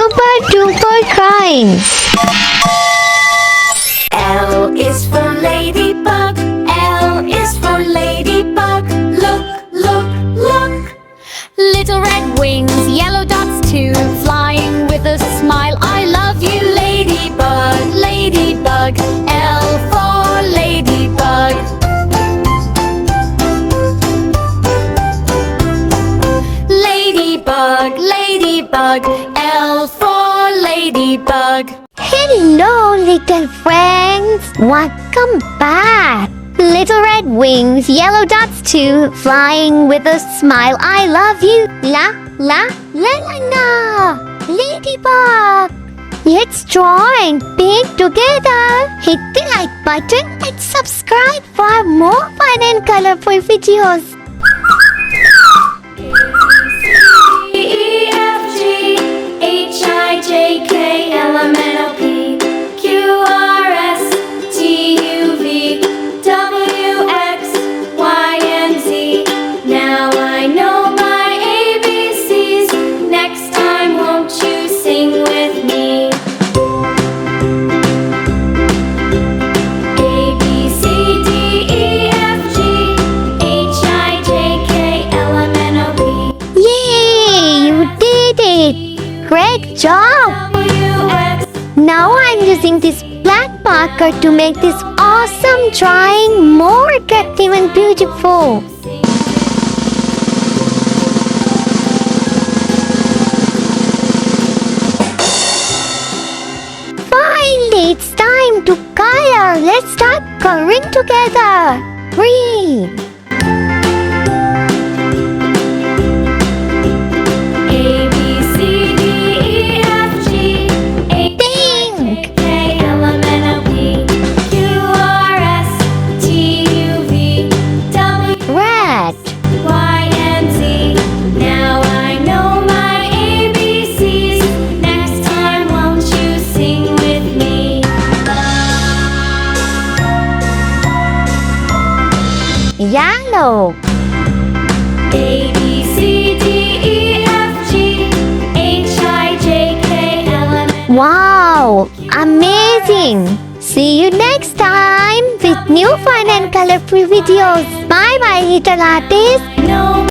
Super duper crime. L is for ladybug. L is for ladybug. Look, look, look. Little red wings, yellow dots too, flying with a smile. I love you, ladybug, ladybug. L for ladybug. Ladybug, ladybug. L for ladybug. Hello, little friends. Welcome back. Little red wings, yellow dots too, flying with a smile. I love you. La, la, la, la, la. Ladybug. Let's draw and paint together. Hit the like button and subscribe for more fun and colorful videos. E, F, G, H, I, J, K, L, M, N, O, P, Q, R, S, T, U, V, W, X, Y, and Z. Now I know my ABCs. Next time, won't you sing with me? A, B, C, D, E, F, G, H, I, J, K, L, M, N, O, P. Yay, you did it. Great job. W, X. Now I'm using this black marker to make this awesome drawing more attractive and beautiful. Finally, it's time to color. Let's start coloring together. Green, A, B, C, D, E, F, G, H, pink, K, L, M, N, O, P, Q, R, S, T, U, V, W, red, Y, and Z. Now I know my ABCs. Next time, won't you sing with me? yellow, A, B, C, D, E, F, G, H, I, J, K, L, M, N. Wow, amazing! See you next time with new fun and colorful videos. Bye bye, little artists. No.